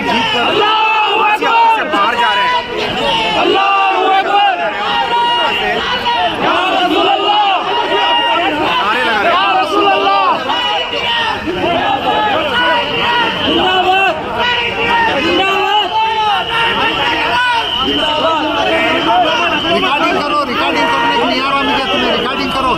आज जीत कर से बाहर जा रहे हैं। नारे लगा रहे रिकॉर्डिंग करो नहीं आ रहा मुझे, तुम्हें रिकॉर्डिंग करो।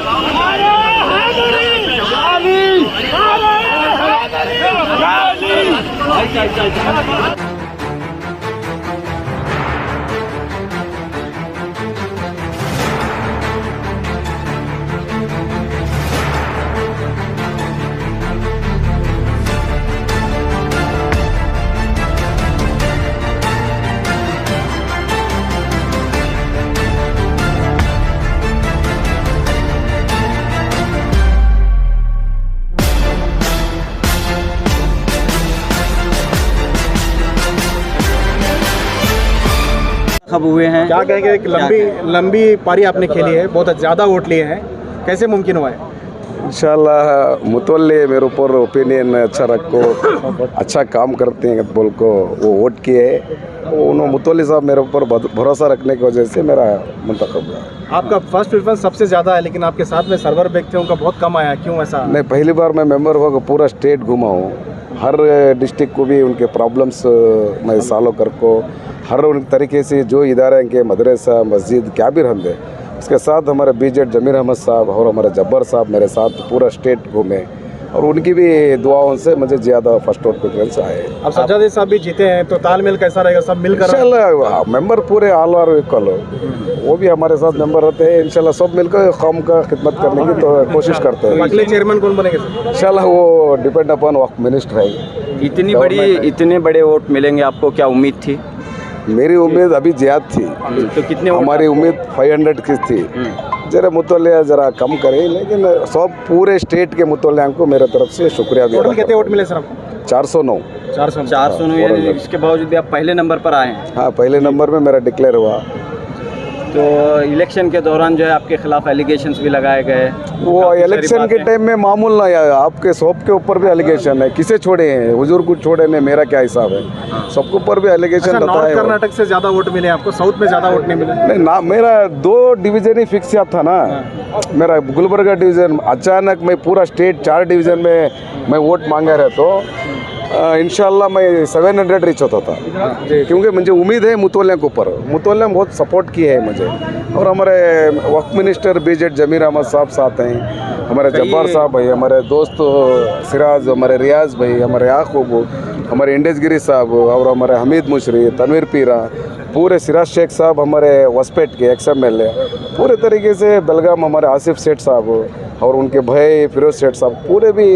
खब हुए हैं, क्या कहेंगे? एक लंबी पारी आपने खेली है, बहुत ज़्यादा वोट लिए हैं, कैसे मुमकिन हुआ है? इंशाल्लाह मुतवल्ली मेरे ऊपर ओपिनियन अच्छा रखो, अच्छा काम करते हैं बोल को वो वोट किए। उन्होंने मुतवल्ली साहब मेरे ऊपर भरोसा रखने की वजह से मेरा मुंतखब हुआ। आपका फर्स्ट प्रेफरेंस सबसे ज़्यादा है, लेकिन आपके साथ में सर्वर बैक थे, उनका बहुत कम आया, क्यों ऐसा? नहीं, पहली बार मैं मेंबर हुआ पूरा स्टेट घूमा हूँ, हर डिस्ट्रिक्ट को भी उनके प्रॉब्लम्स मैं सॉल्व कर को हर उन तरीके से जो इदारे के मदरसा मस्जिद क्या भी रहते, उसके साथ हमारे बीजेड जमीर अहमद साहब और हमारे जब्बर साहब मेरे साथ पूरा स्टेट घूमे और उनकी भी दुआओं से मुझे ज़्यादा फर्स्ट वोट प्रेफरेंस आए। अब सज्जाद साहब भी जीते हैं तो तालमेल कैसा रहेगा? सब मिलकर इंशाल्लाह मेंबर पूरे ऑल आर इक्वल, वो भी हमारे साथ मेंबर रहते हैं। इंशाल्लाह सब मिलकर कौम का खिदमत करने की तो कोशिश करते हैं। अगले चेयरमैन कौन बनेंगे? इंशाल्लाह वो डिपेंड अपॉन वक्त मिनिस्टर है। इतने बड़े वोट मिलेंगे आपको, क्या उम्मीद थी? मेरी उम्मीद अभी ज़्यादा थी, तो कितने? हमारी उम्मीद 500 की थी। जरा मुतवल्लिया ज़रा कम करें, लेकिन सब पूरे स्टेट के मुतवल्लिया को मेरे तरफ से शुक्रिया भी। कितने वोट मिले सर आपको? 409। 409, इसके बावजूद भी आप पहले नंबर पर आए हैं। हाँ, पहले नंबर में मेरा डिक्लेयर हुआ। तो इलेक्शन के दौरान जो है आपके खिलाफ एलिगेशंस भी लगाए गए, वो इलेक्शन के टाइम में मामूल ना यार, आपके सब के ऊपर भी एलिगेशन है। किसे छोड़े हैं? हुजूर को छोड़े ने, मेरा क्या हिसाब है? सबके ऊपर भी एलिगेशन रहता है। कर्नाटक से ज़्यादा वोट मिले आपको, साउथ में ज़्यादा वोट नहीं मिले? नहीं ना, मेरा 2 डिवीज़न ही फिक्स था ना। मेरा गुलबर्गा डिवीज़न, अचानक मैं पूरा स्टेट 4 डिवीज़न में मैं वोट मांगा रहा तो इंशाल्लाह मैं 700 रीच होता था, क्योंकि मुझे उम्मीद है मुतवल्लिया के ऊपर। मुतवल्लिया बहुत सपोर्ट किए है मुझे, और हमारे वक्त मिनिस्टर बीजेड जमीर अहमद साहब साथ हैं, हमारे जब्बार साहब भाई, हमारे दोस्त सिराज, हमारे रियाज भाई, हमारे याकूब, हमारे इंडेजगिरी साहब और हमारे हमीद मुशरी, तनवीर पीरा, पूरे सिराज शेख साहब हमारे वसपेट के XMLA, पूरे तरीके से बेलगाम हमारे आसिफ सेठ साहब और उनके भाई फिरोज सेठ साहब पूरे भी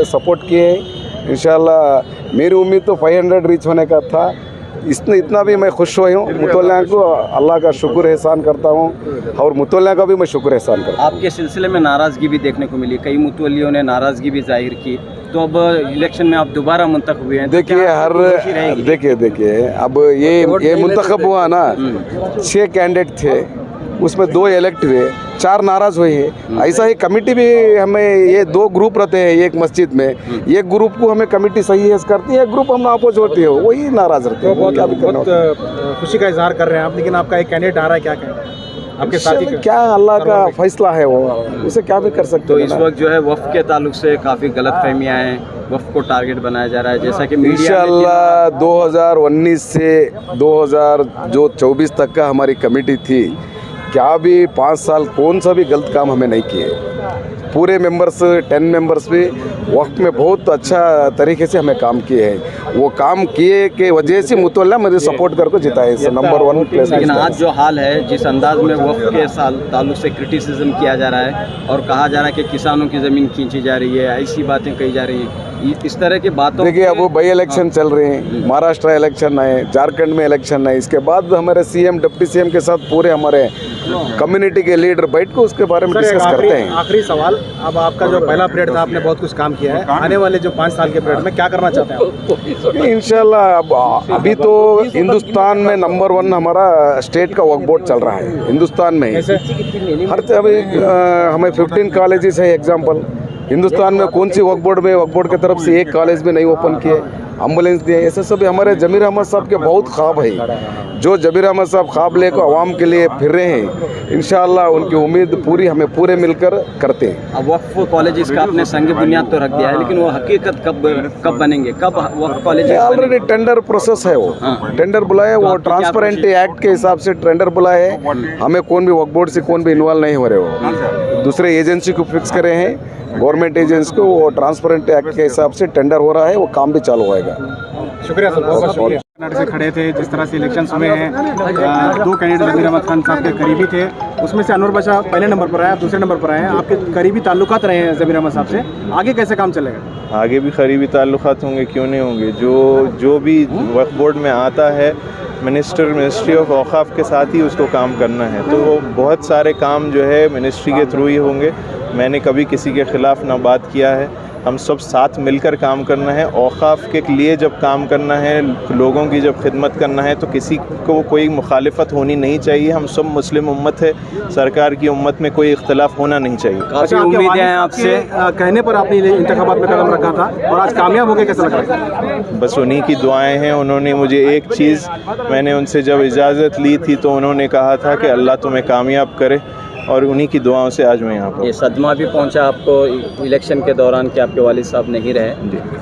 सपोर्ट किए हैं। इंशाल्लाह मेरी उम्मीद तो 500 रीच होने का था। इतना भी मैं खुश हुई हूँ। मुतवल्लिया को अल्लाह का शुक्र एहसान करता हूँ और मुतवल्लिया का भी मैं शुक्र एहसान करता हूँ। आपके सिलसिले में नाराज़गी भी देखने को मिली, कई मुतवल्लियों ने नाराज़गी भी जाहिर की, तो अब इलेक्शन में आप दोबारा मुंतखब हुए हैं। देखिए देखिए अब ये मुंतखब हुआ ना, 6 कैंडिडेट थे, उसमें 2 इलेक्ट हुए, 4 नाराज़ हुए हैं। ऐसा ही कमेटी भी हमें, ये 2 ग्रुप रहते हैं एक मस्जिद में, एक ग्रुप को हमें कमेटी सही है करती है, एक ग्रुप हम अपोज होती है, वही नाराज़ रहते हैं। बहुत खुशी का इजहार कर रहे हैं आप, लेकिन आपका एक कैंडिडेट आ रहा है, क्या कहें आपके साथी? क्या अल्लाह का फैसला है, वो उसे क्या भी कर सकते। तो इस वक्त जो है वफ़ के ताल्लुक से काफ़ी गलतफहमियां हैं, वफ़ को टारगेट बनाया जा रहा है, जैसा कि इंशाल्लाह 2019 से 2024 तक का हमारी कमेटी थी, क्या भी 5 साल कौन सा भी गलत काम हमें नहीं किए। पूरे मेंबर्स 10 मेंबर्स भी वक्त में बहुत अच्छा तरीके से हमें काम किए हैं। वो काम किए के वजह से मुतवल्लिया मुझे सपोर्ट करके जिताए नंबर 1 प्लेस। लेकिन आज जो हाल है, जिस अंदाज में वक्त के ताल्लुक से क्रिटिसिज्म किया जा रहा है और कहा जा रहा है कि किसानों की ज़मीन खींची जा रही है, ऐसी बातें कही जा रही हैं, इस तरह की बातों। देखिए अब वो बाई इलेक्शन चल रहे हैं, महाराष्ट्र इलेक्शन है, झारखंड में इलेक्शन है, इसके बाद हमारे CM डिप्टी CM के साथ पूरे हमारे कम्युनिटी के लीडर बैठ कर उसके बारे में डिस्कस करते हैं। आखिरी सवाल, अब आपका जो पहला पीरियड था, आपने बहुत कुछ काम किया है, आने वाले जो 5 साल के पीरियड में क्या करना चाहते हैं आप? इंशाल्लाह अभी तो हिंदुस्तान में नंबर 1 हमारा स्टेट का वक्फ बोर्ड चल रहा है, हिंदुस्तान में हर अभी हमें 15 कॉलेजेस है एग्जाम्पल, हिंदुस्तान में कौन सी वक्फ बोर्ड की तरफ से एक कॉलेज भी नहीं ओपन किए, एम्बुलेंस दिए, ऐसे सब हमारे जमीर अहमद साहब के बहुत ख्वाब है। जो जमीर अहमद साहब ख्वाब लेकर आवाम के लिए फिर रहे हैं, इंशाअल्लाह उनकी उम्मीद पूरी हमें पूरे मिलकर करते हैं। अब वक्फ कॉलेज का आपने संग बुनियाद तो रख दिया है, लेकिन वो हकीकत कब बनेंगे, कब वक्फ कॉलेज? ऑलरेडी टेंडर प्रोसेस है, वो टेंडर बुलाए, वो ट्रांसपेरेंट एक्ट के हिसाब से टेंडर बुलाए हैं। हमें कौन भी वक्फ बोर्ड से कौन भी इन्वॉल्व नहीं हो रहे, वो दूसरे एजेंसी को फिक्स करे हैं, गवर्नमेंट एजेंसी को। वो ट्रांसपेरेंट एक्ट के हिसाब से टेंडर हो रहा है, वो काम भी चालू होएगा। शुक्रिया सर, बहुत बहुत शुक्रिया। कर्नाटक से खड़े थे, जिस तरह से इलेक्शंस हुए हैं, दो कैंडिडेट जमीर अहमद खान साहब के करीबी थे, उसमें से अनवर बादशाह पहले नंबर पर आया, दूसरे नंबर पर आए हैं। आपके करीबी ताल्लुकात रहे हैं जमीर अहमद साहब से, आगे कैसे काम चलेगा? आगे भी करीबी ताल्लुकात होंगे, क्यों नहीं होंगे। जो भी वक्फ बोर्ड में आता है, मिनिस्ट्री ऑफ औक़ाफ़ के साथ ही उसको काम करना है, तो वो बहुत सारे काम जो है मिनिस्ट्री के थ्रू ही होंगे। मैंने कभी किसी के ख़िलाफ़ ना बात किया है, हम सब साथ मिलकर काम करना है। औक़ाफ़ के लिए जब काम करना है, लोगों की जब खिदमत करना है, तो किसी को कोई मुखालिफत होनी नहीं चाहिए। हम सब मुस्लिम उम्मत है, सरकार की उम्मत में कोई इख्तलाफ होना नहीं चाहिए। काफ़ी उम्मीदें हैं आपसे, कहने पर आपने इंतखाबात में कदम रखा था और आज कामयाब हो गए, कैसा लग रहा है? बस उन्हीं की दुआएं हैं। उन्होंने मुझे एक चीज़, मैंने उनसे जब इजाज़त ली थी तो उन्होंने कहा था कि अल्लाह तुम्हें कामयाब करे, और उन्हीं की दुआओं से आज मैं यहाँ पर। ये सदमा भी पहुंचा आपको इलेक्शन के दौरान कि आपके वालिद साहब नहीं रहे,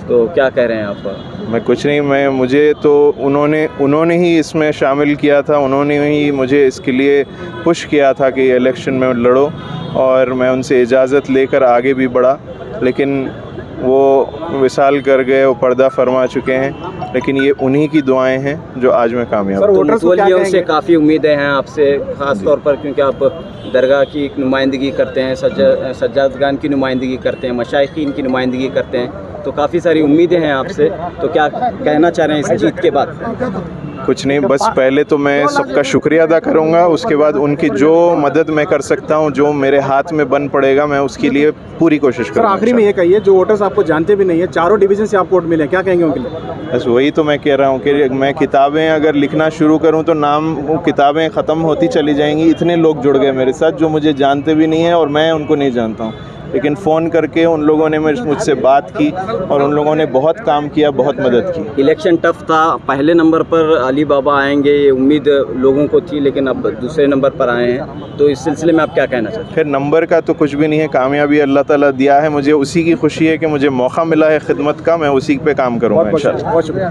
तो क्या कह रहे हैं आप? मैं कुछ नहीं, मुझे तो उन्होंने ही इसमें शामिल किया था, उन्होंने ही मुझे इसके लिए पुश किया था कि इलेक्शन में लड़ो, और मैं उनसे इजाज़त लेकर आगे भी बढ़ा, लेकिन वो विसाल कर गए, वो पर्दा फरमा चुके हैं। लेकिन ये उन्हीं की दुआएं हैं जो आज मैं कामयाब हूँ। मुतवल्लियों से काफ़ी उम्मीदें हैं आपसे, ख़ास तौर पर क्योंकि आप दरगाह की नुमाइंदगी करते हैं, सज्जादगान की नुमाइंदगी करते हैं, मशाइखीन की नुमाइंदगी करते हैं, तो काफ़ी सारी उम्मीदें हैं आपसे। तो क्या कहना चाह रहे हैं इस जीत के बाद? कुछ नहीं, बस पहले तो मैं सबका शुक्रिया अदा करूंगा, उसके बाद उनकी जो मदद मैं कर सकता हूं, जो मेरे हाथ में बन पड़ेगा, मैं उसके लिए पूरी कोशिश करूंगा। सर आखिरी में ये कहिए, जो वोटर्स आपको जानते भी नहीं है, चारों डिवीज़न से आपको वोट मिले, क्या कहेंगे उनके लिए? बस वही तो मैं कह रहा हूं कि मैं किताबें अगर लिखना शुरू करूं तो वो किताबें ख़त्म होती चली जाएंगी। इतने लोग जुड़ गए मेरे साथ जो मुझे जानते भी नहीं हैं और मैं उनको नहीं जानता हूं, लेकिन फ़ोन करके उन लोगों ने मुझसे बात की और उन लोगों ने बहुत काम किया, बहुत मदद की। इलेक्शन टफ था, पहले नंबर पर अली बाबा आएंगे ये उम्मीद लोगों को थी, लेकिन अब दूसरे नंबर पर आए हैं, तो इस सिलसिले में आप क्या कहना चाहते हैं? फिर नंबर का तो कुछ भी नहीं है, कामयाबी अल्लाह ताला दिया है, मुझे उसी की खुशी है कि मुझे मौका मिला है खिदमत का, मैं उसी पे काम करूँगा इंशाल्लाह। बहुत शुक्रिया।